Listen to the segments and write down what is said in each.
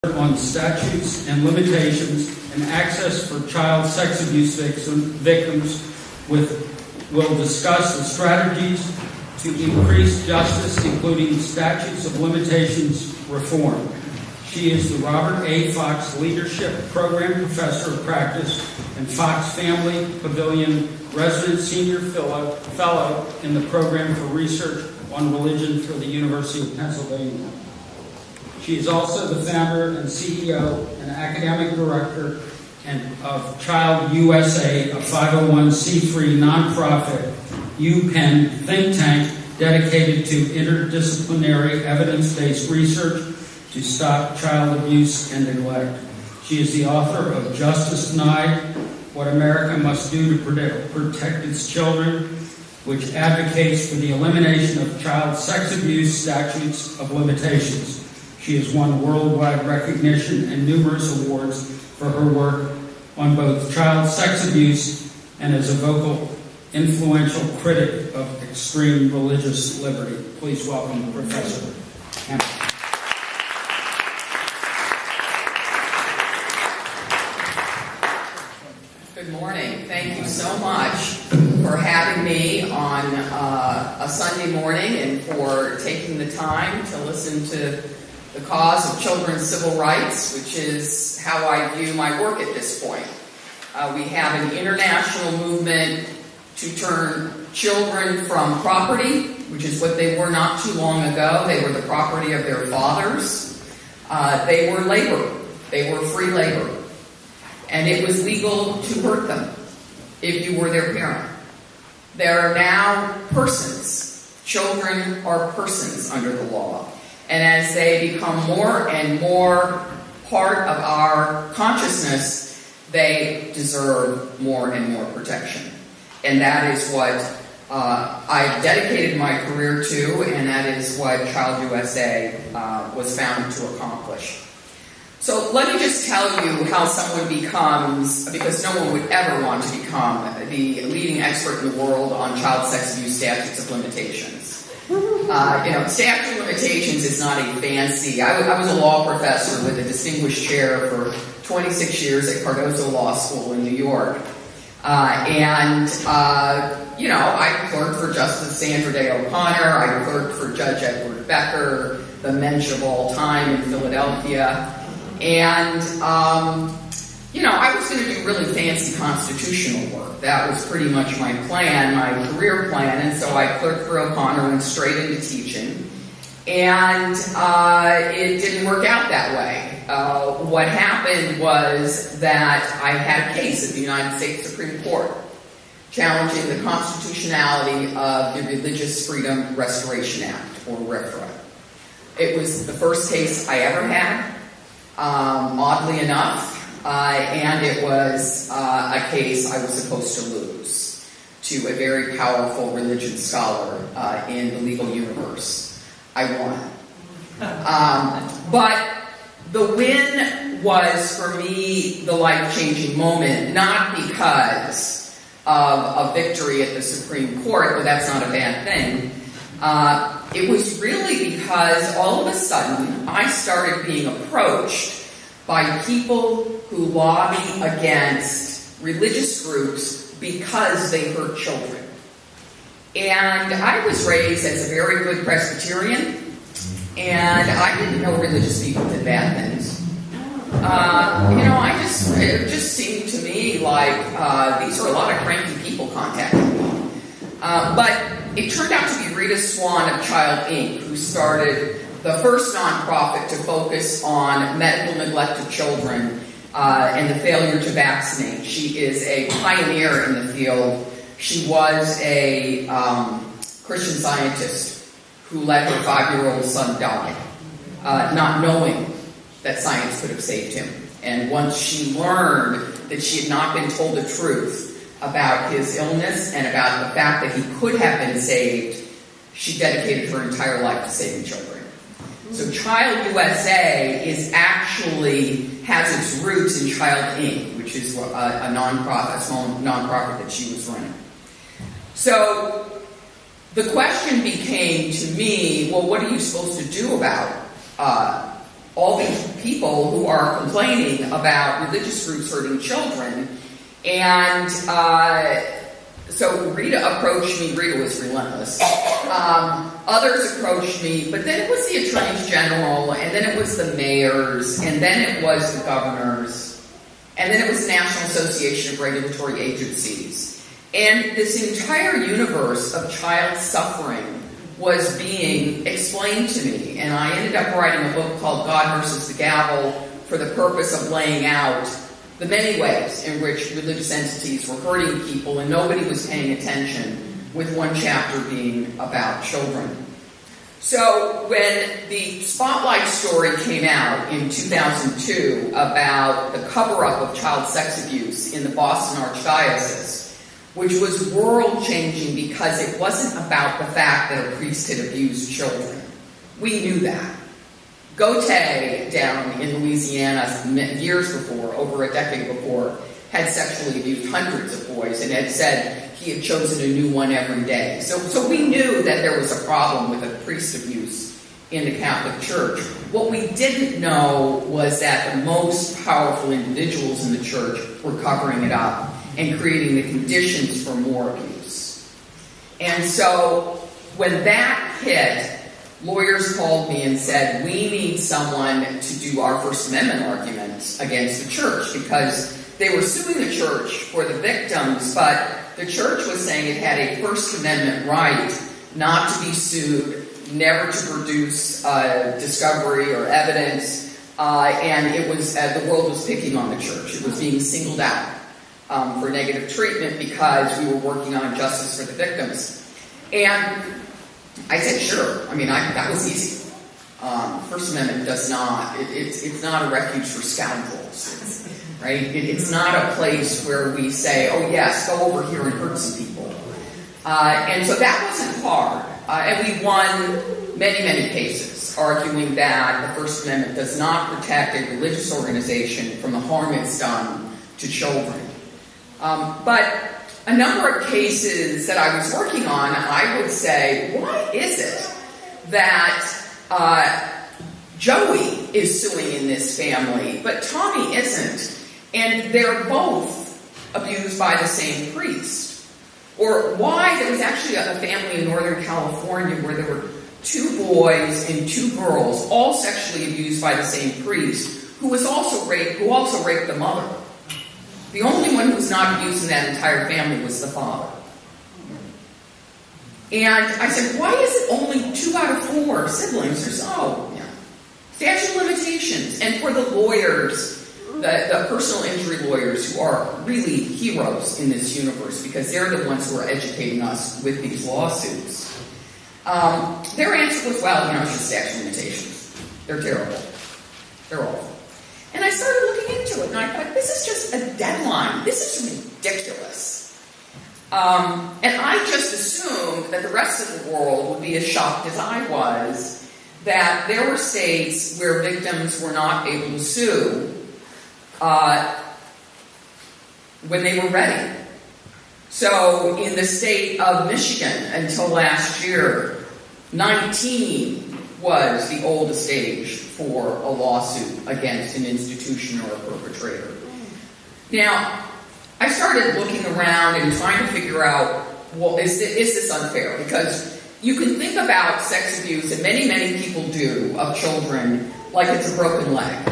on statutes and limitations and access for child sex abuse victims will discuss the strategies to increase justice, including statutes of limitations reform. She is the Robert A. Fox Leadership Program Professor of Practice and Fox Family Pavilion Resident Senior Fellow in the Program for Research on Religion for the University of Pennsylvania. She is also the founder and CEO and academic director of Child USA, a 501c3 nonprofit UPenn think tank dedicated to interdisciplinary evidence-based research to stop child abuse and neglect. She is the author of Justice Denied, What America Must Do to Protect Its Children, which advocates for the elimination of child sex abuse statutes of limitations. She has won worldwide recognition and numerous awards for her work on both child sex abuse and as a vocal, influential critic of extreme religious liberty. Please welcome Professor Hammer. Good morning. Thank you so much for having me on a Sunday morning and for taking the time to listen to the cause of children's civil rights, which is how I view my work at this point. We have an international movement to turn children from property, which is what they were not too long ago. They were the property of their fathers. They were labor. They were free labor. And it was legal to hurt them if you were their parent. They are now persons. Children are persons under the law. And as they become more and more part of our consciousness, they deserve more and more protection. And that is what I've dedicated my career to, and that is what Child USA was founded to accomplish. So let me just tell you how someone becomes, because no one would ever want to become the leading expert in the world on child sex abuse statutes of limitations. Statute of limitations is not a fancy. I was a law professor with a distinguished chair for 26 years at Cardozo Law School in New York. I clerked for Justice Sandra Day O'Connor. I clerked for Judge Edward Becker, the mensch of all time in Philadelphia. And, I was going to do really fancy constitutional work. That was pretty much my plan, my career plan. And so I clerked for O'Connor, went straight into teaching. And it didn't work out that way. What happened was that I had a case at the United States Supreme Court challenging the constitutionality of the Religious Freedom Restoration Act, or RFRA. It was the first case I ever had, oddly enough, and it was a case I was supposed to lose to a very powerful religion scholar in the legal universe. I won. But the win was, for me, the life-changing moment, not because of a victory at the Supreme Court, though that's not a bad thing. It was really because all of a sudden I started being approached by people who lobby against religious groups because they hurt children. And I was raised as a very good Presbyterian, and I didn't know religious people did bad things. It just seemed to me like these are a lot of cranky people contacting me. But it turned out to be Rita Swan of Child Inc., who started the first nonprofit to focus on medical neglect of children and the failure to vaccinate. She is a pioneer in the field. She was a Christian Scientist who let her 5-year-old son die, not knowing that science could have saved him. And once she learned that she had not been told the truth about his illness and about the fact that he could have been saved, she dedicated her entire life to saving children. So Child USA has its roots in Child Inc., which is a small nonprofit that she was running. So the question became to me, well, what are you supposed to do about all these people who are complaining about religious groups hurting children. And so Rita approached me. Rita was relentless. Others approached me, but then it was the attorneys general, and then it was the mayors, and then it was the governors, and then it was the National Association of Regulatory Agencies. And this entire universe of child suffering was being explained to me, and I ended up writing a book called God versus the Gavel for the purpose of laying out the many ways in which religious entities were hurting people and nobody was paying attention, with one chapter being about children. So when the Spotlight story came out in 2002 about the cover-up of child sex abuse in the Boston Archdiocese, which was world-changing because it wasn't about the fact that a priest had abused children. We knew that. Gotay down in Louisiana years before, over a decade before, had sexually abused hundreds of boys and had said he had chosen a new one every day. So we knew that there was a problem with a priest abuse in the Catholic Church. What we didn't know was that the most powerful individuals in the church were covering it up and creating the conditions for more abuse. And so when that hit, lawyers called me and said, we need someone to do our First Amendment argument against the church, because they were suing the church for the victims, but the church was saying it had a First Amendment right not to be sued, never to produce discovery or evidence, and it was the world was picking on the church. It was being singled out for negative treatment because we were working on justice for the victims. And I said, sure. I mean, that was easy. First Amendment does not, it's not a refuge for scoundrels, right? It's not a place where we say, oh yes, go over here and hurt some people. And so that wasn't hard. And we won many, many cases arguing that the First Amendment does not protect a religious organization from the harm it's done to children. But a number of cases that I was working on, I would say, why is it that Joey is suing in this family, but Tommy isn't? And they're both abused by the same priest. Or why there was actually a family in Northern California where there were 2 boys and 2 girls, all sexually abused by the same priest, who also raped the mother. The only one who was not abused in that entire family was the father. And I said, why is it only 2 out of 4 siblings or so? Yeah. Statute of limitations. And for the lawyers, the personal injury lawyers, who are really heroes in this universe because they're the ones who are educating us with these lawsuits, their answer was, well, it's just statute of limitations. They're terrible. They're awful. And I started looking into it, and I thought, this is just a deadline. This is ridiculous. And I just assumed that the rest of the world would be as shocked as I was that there were states where victims were not able to sue when they were ready. So in the state of Michigan, until last year, 19 was the oldest age for a lawsuit against an institution or a perpetrator. Now, I started looking around and trying to figure out, well, is this unfair? Because you can think about sex abuse, and many, many people do, of children, like it's a broken leg,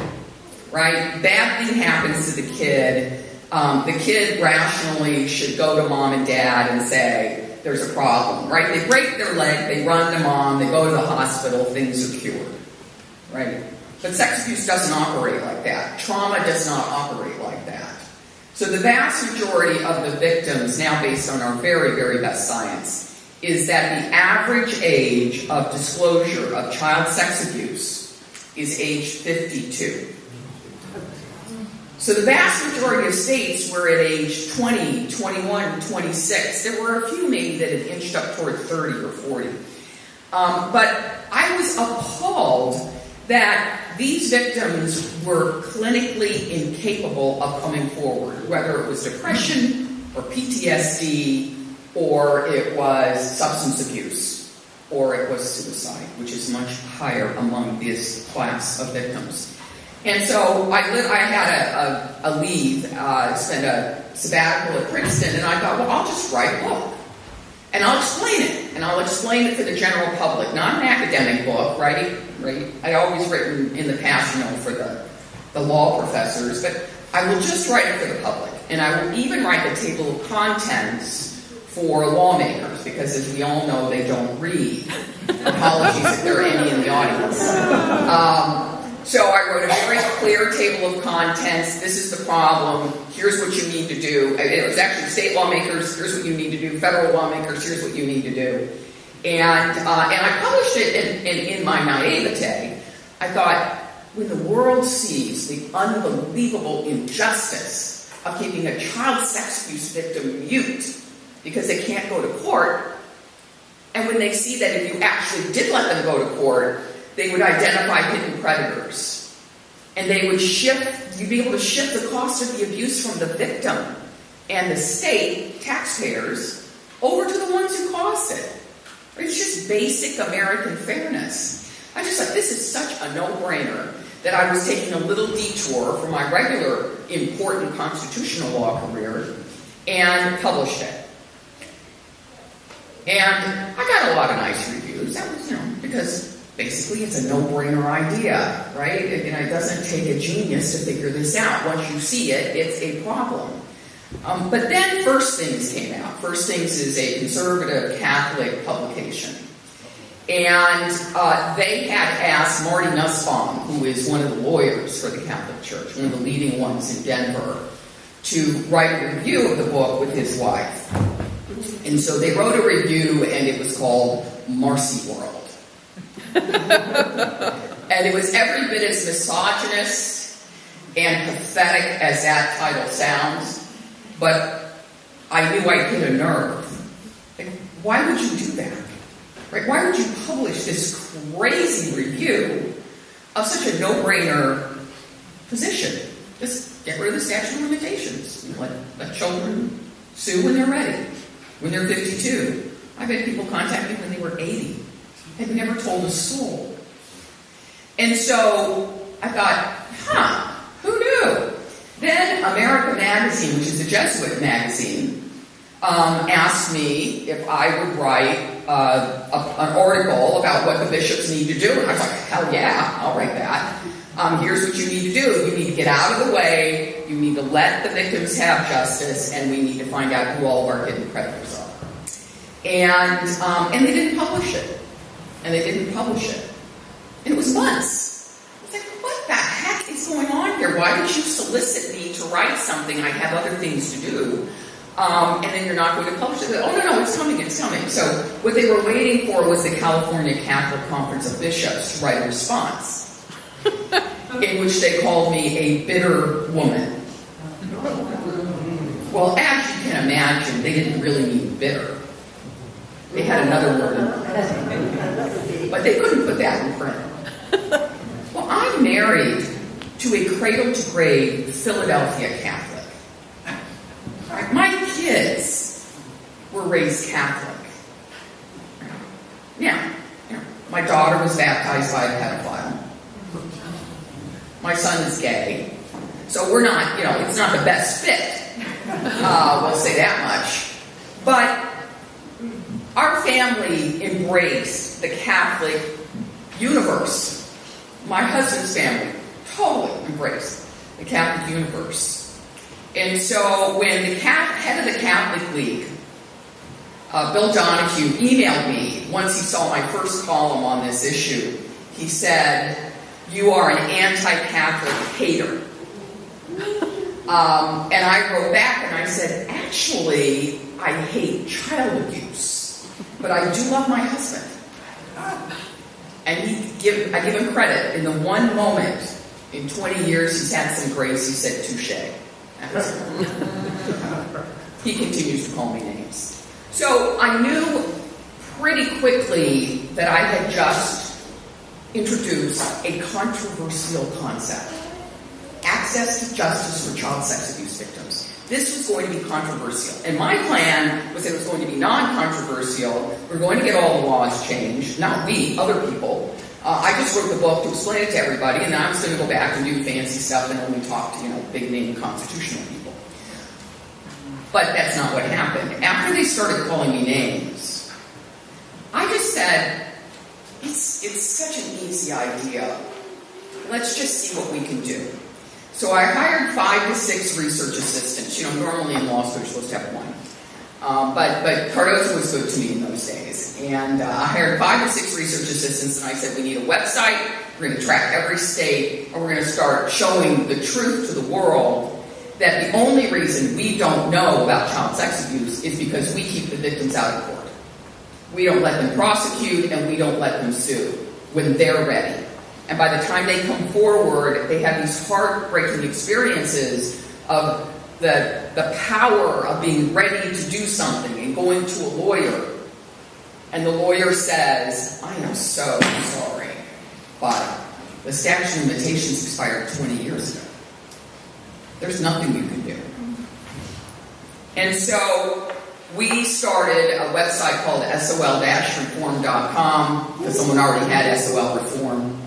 right? Bad thing happens to the kid. The kid rationally should go to mom and dad and say, there's a problem, right? They break their leg, they run to mom, they go to the hospital, things are cured, right? But sex abuse doesn't operate like that. Trauma does not operate like that. So the vast majority of the victims, now based on our very, very best science, is that the average age of disclosure of child sex abuse is age 52. So the vast majority of states were at age 20, 21, 26. There were a few maybe that had inched up toward 30 or 40. But I was appalled that these victims were clinically incapable of coming forward, whether it was depression or PTSD or it was substance abuse. or it was suicide, which is much higher among this class of victims. And so I had a leave, spent a sabbatical at Princeton, and I thought, well, I'll just write a book. And I'll explain it. And I'll explain it for the general public. Not an academic book, right? I always written in the past, for the law professors, but I will just write it for the public. And I will even write the table of contents for lawmakers, because as we all know, they don't read. Apologies if there are any in the audience. So I wrote a very clear table of contents. This is the problem. Here's what you need to do. It was actually state lawmakers. Here's what you need to do. Federal lawmakers. Here's what you need to do. And I published it in my naivete. I thought, when the world sees the unbelievable injustice of keeping a child sex abuse victim mute because they can't go to court, and when they see that if you actually did let them go to court, they would identify hidden predators. And they would you'd be able to shift the cost of the abuse from the victim and the state, taxpayers, over to the ones who caused it. It's just basic American fairness. I just thought, this is such a no-brainer that I was taking a little detour from my regular important constitutional law career and published it. And I got a lot of nice reviews. That was, because basically it's a no-brainer idea, right? It doesn't take a genius to figure this out. Once you see it, it's a problem. But then First Things came out. First Things is a conservative Catholic publication. And they had asked Marty Nussbaum, who is one of the lawyers for the Catholic Church, one of the leading ones in Denver, to write a review of the book with his wife. And so they wrote a review, and it was called Marci World. And it was every bit as misogynist and pathetic as that title sounds, but I knew I'd hit a nerve. Like, why would you do that? Right? Why would you publish this crazy review of such a no-brainer position? Just get rid of the statute of limitations. Let children sue when they're ready, when they're 52. I've had people contact me when they were 80. Had never told a soul. And so I thought, who knew? Then America Magazine, which is a Jesuit magazine, asked me if I would write an article about what the bishops need to do. And I was like, hell yeah, I'll write that. Here's what you need to do. You need to get out of the way. You need to let the victims have justice. And we need to find out who all of our hidden predators are. And they didn't publish it. And it was months. I was like, what the heck is going on here? Why did you solicit me to write something? I have other things to do. And then you're not going to publish it. Oh, no, it's coming. So what they were waiting for was the California Catholic Conference of Bishops to write a response, in which they called me a bitter woman. Well, as you can imagine, they didn't really mean bitter. They had another word, but they couldn't put that in print. Well, I'm married to a cradle-to-grave Philadelphia Catholic. My kids were raised Catholic. Now, my daughter was baptized by a pedophile. My son is gay. So we're not, it's not the best fit. We'll say that much. But our family embraced the Catholic universe. My husband's family totally embraced the Catholic universe. And so when the head of the Catholic League, Bill Donahue, emailed me once he saw my first column on this issue, he said, "You are an anti-Catholic hater." And I wrote back and I said, actually, I hate child abuse, but I do love my husband. And I give him credit. In the one moment, in 20 years, he's had some grace. He said, touche. He continues to call me names. So I knew pretty quickly that I had just introduced a controversial concept. Access to justice for child sex abuse victims. this was going to be controversial. And my plan was that it was going to be non-controversial. We're going to get all the laws changed, not we, other people. I just wrote the book to explain it to everybody, and then I was going to go back and do fancy stuff and only talk to, big-name constitutional people. But that's not what happened. After they started calling me names, I just said, it's such an easy idea. Let's just see what we can do. So I hired 5 to 6 research assistants. Normally in law school you're supposed to have 1. But Cardozo was good to me in those days. And I hired 5 to 6 research assistants, and I said, we need a website, we're going to track every state, and we're going to start showing the truth to the world that the only reason we don't know about child sex abuse is because we keep the victims out of court. We don't let them prosecute, and we don't let them sue when they're ready. And by the time they come forward, they have these heartbreaking experiences of the power of being ready to do something and going to a lawyer. And the lawyer says, I am so sorry, but the statute of limitations expired 20 years ago. There's nothing you can do. And so we started a website called sol-reform.com because someone already had SOL Reform.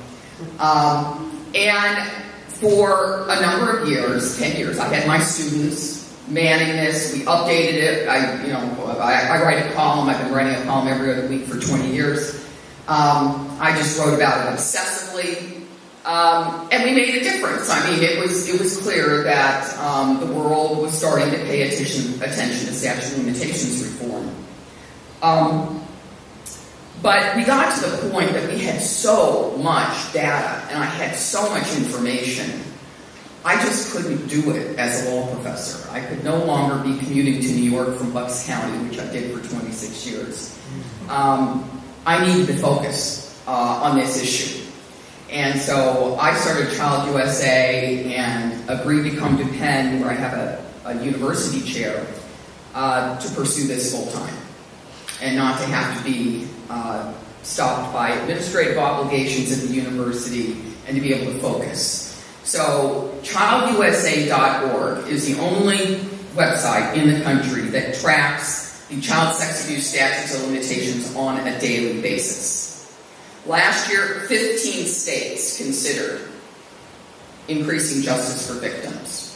And for a number of years, 10 years, I had my students manning this. We updated it. I write a column. I've been writing a column every other week for 20 years. I just wrote about it obsessively. And we made a difference. It was clear that the world was starting to pay attention to statute of limitations reform. But we got to the point that we had so much data and I had so much information, I just couldn't do it as a law professor. I could no longer be commuting to New York from Bucks County, which I did for 26 years. I needed to focus on this issue. And so I started Child USA and agreed to come to Penn, where I have a university chair, to pursue this full time and not to have to be stopped by administrative obligations at the university and to be able to focus. So childusa.org is the only website in the country that tracks the child sex abuse statutes of limitations on a daily basis. Last year, 15 states considered increasing justice for victims.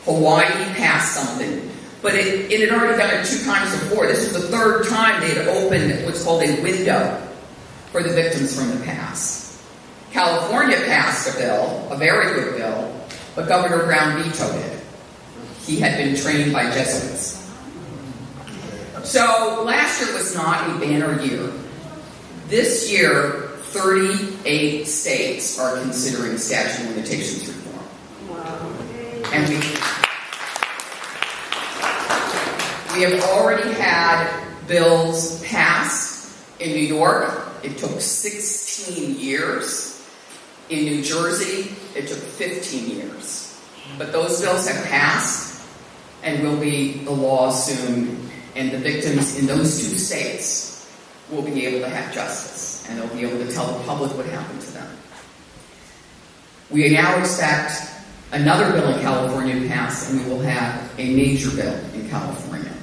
Hawaii passed something, but it had already done it 2 times before. This was the 3rd time they had opened what's called a window for the victims from the past. California passed a bill, a very good bill, but Governor Brown vetoed it. He had been trained by Jesuits. So last year was not a banner year. This year, 38 states are considering statute of limitations reform. Wow. And we have already had bills passed in New York. It took 16 years. In New Jersey, it took 15 years. But those bills have passed and will be the law soon. And the victims in those 2 states will be able to have justice. And they'll be able to tell the public what happened to them. We now expect another bill in California to pass, and we will have a major bill in California.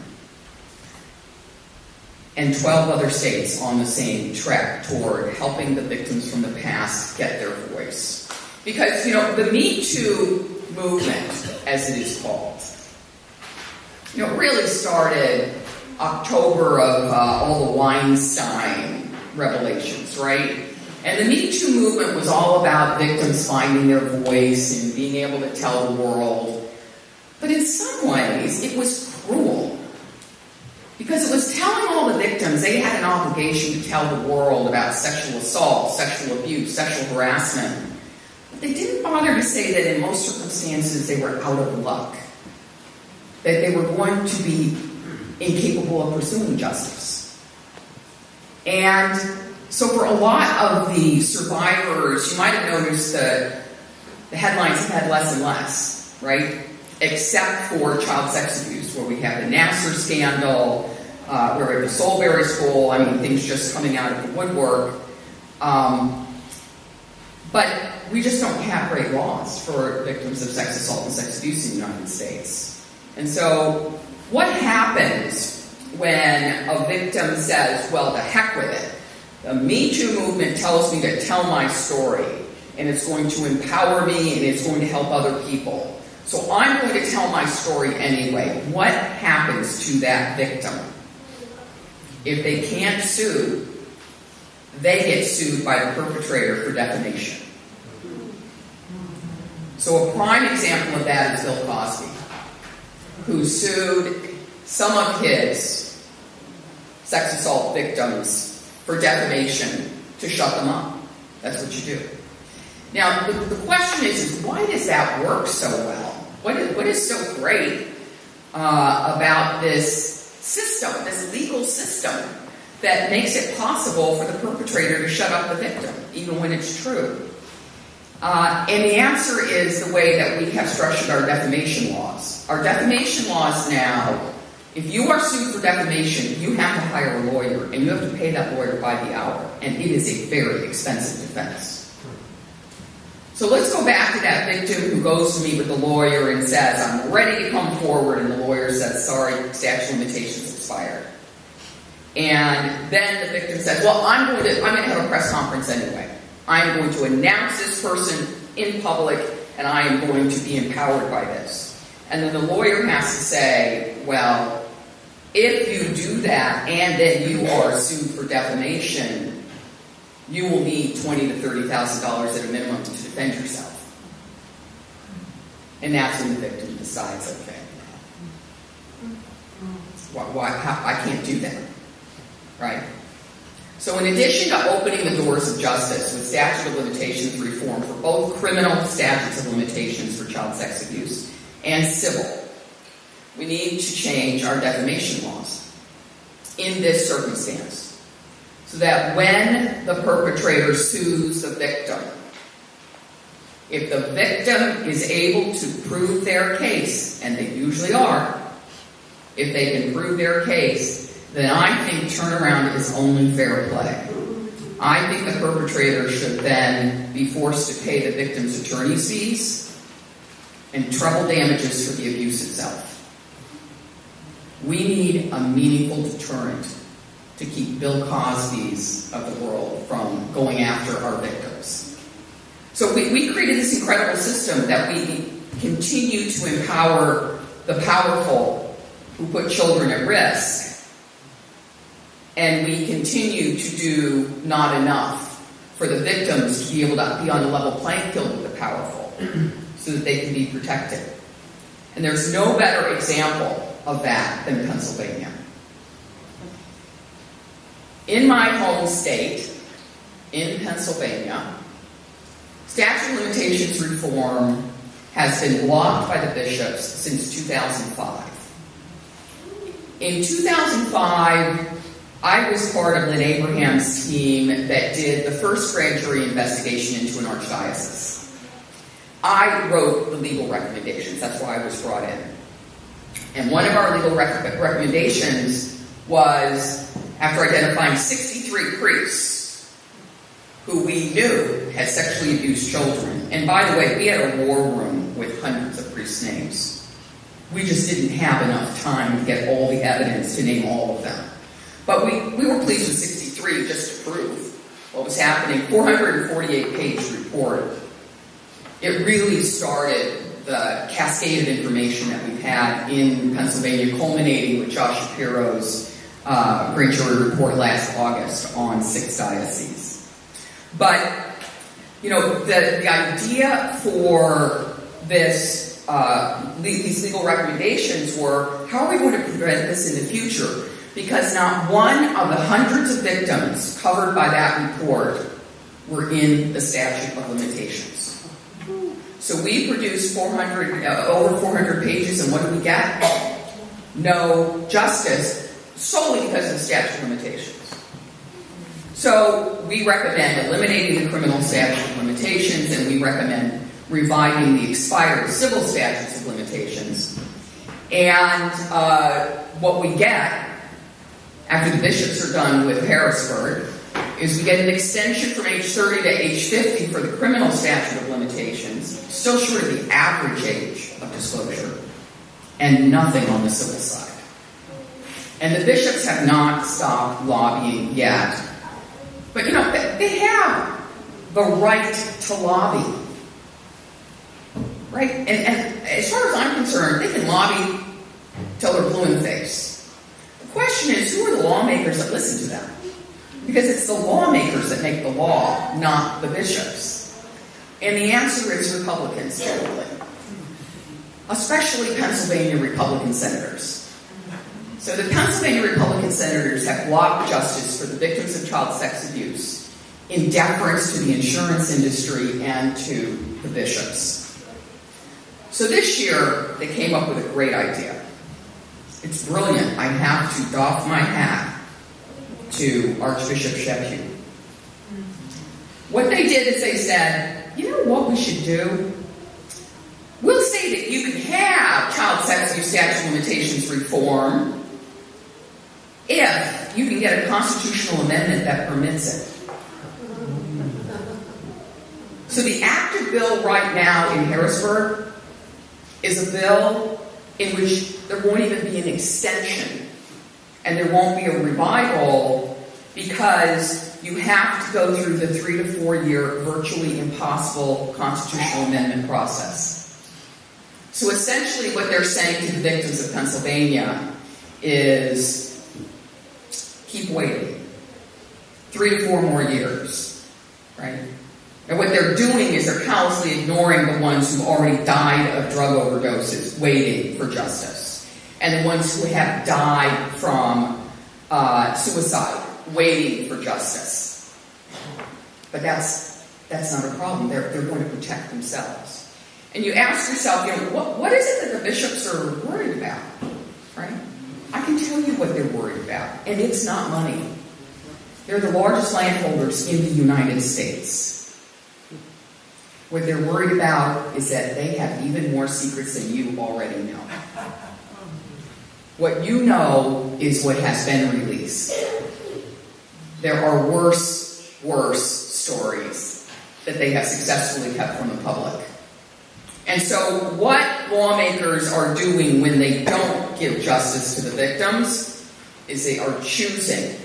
And 12 other states on the same track toward helping the victims from the past get their voice. Because, the Me Too movement, as it is called, really started October of all the Weinstein revelations, right? And the Me Too movement was all about victims finding their voice and being able to tell the world. But in some ways, it was cruel. Because it was telling all the victims they had an obligation to tell the world about sexual assault, sexual abuse, sexual harassment. But they didn't bother to say that in most circumstances they were out of luck. That they were going to be incapable of pursuing justice. And so for a lot of the survivors, you might have noticed that the headlines have had less and less, right? Except for child sex abuse, where we have the Nassar scandal, where we have the Soulberry School, things just coming out of the woodwork. But we just don't have great laws for victims of sex assault and sex abuse in the United States. And so, what happens when a victim says, well, to heck with it. The Me Too movement tells me to tell my story, and it's going to empower me, and it's going to help other people. So I'm going to tell my story anyway. What happens to that victim? If they can't sue, they get sued by the perpetrator for defamation. So a prime example of that is Bill Cosby, who sued some of his sex assault victims for defamation to shut them up. That's what you do. Now, the question is why does that work so well? What is so great about this system, this legal system, that makes it possible for the perpetrator to shut up the victim, even when it's true? And the answer is the way that we have structured our defamation laws. Our defamation laws now, if you are sued for defamation, you have to hire a lawyer, and you have to pay that lawyer by the hour, and it is a very expensive defense. So let's go back to that victim who goes to meet with the lawyer and says, I'm ready to come forward, and the lawyer says, sorry, statute of limitations expired. And then the victim says, well, I'm going to have a press conference anyway. I'm going to announce this person in public, and I am going to be empowered by this. And then the lawyer has to say, well, if you do that and then you are sued for defamation, you will need $20,000 to $30,000 at a minimum to defend yourself. And that's when the victim decides, okay, I can't do that, right? So in addition to opening the doors of justice with statute of limitations reform for both criminal statutes of limitations for child sex abuse and civil, we need to change our defamation laws in this circumstance, so that when the perpetrator sues the victim, if the victim is able to prove their case, and they usually are, if they can prove their case, then I think turnaround is only fair play. I think the perpetrator should then be forced to pay the victim's attorney's fees and treble damages for the abuse itself. We need a meaningful deterrent to keep Bill Cosby's of the world from going after our victims. So we created this incredible system that we continue to empower the powerful who put children at risk, and we continue to do not enough for the victims to be able to be on a level playing field with the powerful so that they can be protected. And there's no better example of that than Pennsylvania. In my home state, in Pennsylvania, statute of limitations reform has been blocked by the bishops since 2005. In 2005, I was part of Lynn Abraham's team that did the first grand jury investigation into an archdiocese. I wrote the legal recommendations. That's why I was brought in. And one of our legal recommendations was, after identifying 63 priests who we knew had sexually abused children. And by the way, we had a war room with hundreds of priests' names. We just didn't have enough time to get all the evidence to name all of them. But we were pleased with 63 just to prove what was happening. 448-page report. It really started the cascade of information that we've had in Pennsylvania, culminating with Josh Shapiro's grand jury report last August on 6 dioceses. But, you know, the idea for this, these legal recommendations were, how are we going to prevent this in the future? Because not one of the hundreds of victims covered by that report were in the statute of limitations. So we produced over 400 pages, and what do we get? No justice, solely because of the statute of limitations. So we recommend eliminating the criminal statute of limitations, and we recommend reviving the expired civil statutes of limitations. And what we get, after the bishops are done with Harrisburg, is we get an extension from age 30 to age 50 for the criminal statute of limitations, still short of the average age of disclosure. and nothing on the civil side. And the bishops have not stopped lobbying yet. But they have the right to lobby. Right? And as far as I'm concerned, they can lobby till they're blue in the face. The question is, who are the lawmakers that listen to them? Because it's the lawmakers that make the law, not the bishops. And the answer is Republicans, generally. Especially Pennsylvania Republican senators. So the Pennsylvania Republican senators have blocked justice for the victims of child sex abuse in deference to the insurance industry and to the bishops. So this year, they came up with a great idea. It's brilliant. I have to doff my hat to Archbishop Shephew. What they did is they said, you know what we should do? We'll say that you can have child sex abuse statute of limitations reform if you can get a constitutional amendment that permits it. So the active bill right now in Harrisburg is a bill in which there won't even be an extension and there won't be a revival because you have to go through the 3 to 4 year virtually impossible constitutional amendment process. So essentially what they're saying to the victims of Pennsylvania is keep waiting. 3 to 4 more years, right? And what they're doing is they're callously ignoring the ones who've already died of drug overdoses, waiting for justice. And the ones who have died from suicide, waiting for justice. But that's not a problem. They're going to protect themselves. And you ask yourself, what is it that the bishops are worried about, right? I can tell you what they're worried about, and it's not money. They're the largest landholders in the United States. What they're worried about is that they have even more secrets than you already know. What you know is what has been released. There are worse stories that they have successfully kept from the public. And so what lawmakers are doing when they don't give justice to the victims is they are choosing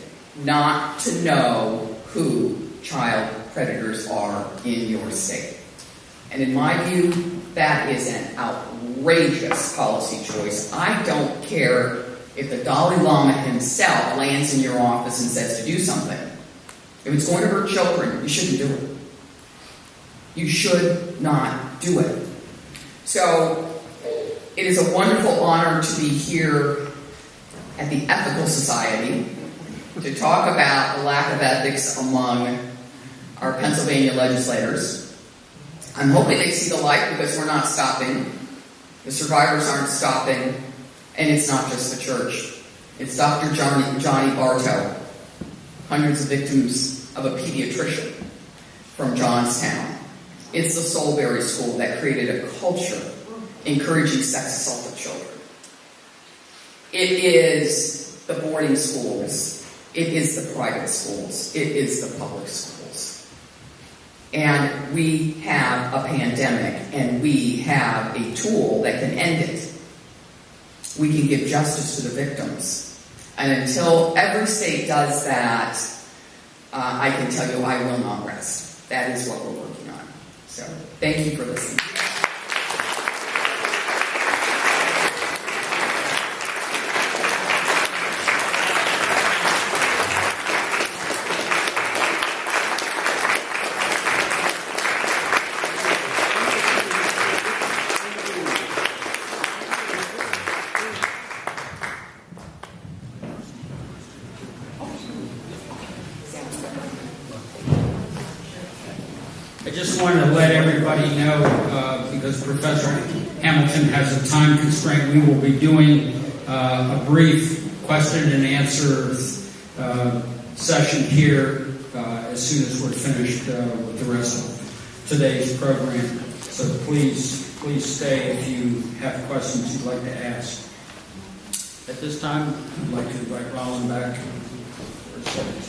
not to know who child predators are in your state. And in my view, that is an outrageous policy choice. I don't care if the Dalai Lama himself lands in your office and says to do something. If it's going to hurt children, you shouldn't do it. You should not do it. So, it is a wonderful honor to be here at the Ethical Society to talk about the lack of ethics among our Pennsylvania legislators. I'm hoping they see the light because we're not stopping. The survivors aren't stopping. And it's not just the church. It's Dr. Johnny Bartow, hundreds of victims of a pediatrician from Johnstown. It's the Soulberry School that created a culture encouraging sex assault of children. It is the boarding schools. It is the private schools. It is the public schools. And we have a pandemic, and we have a tool that can end it. We can give justice to the victims. And until every state does that, I can tell you I will not rest. That is what we're working on. So, thank you for listening. I just wanted to let everybody know, because Professor Hamilton has a time constraint, we will be doing a brief question and answer session here as soon as we're finished with the rest of today's program. So please stay if you have questions you'd like to ask. At this time, I'd like to invite Roland back for a second.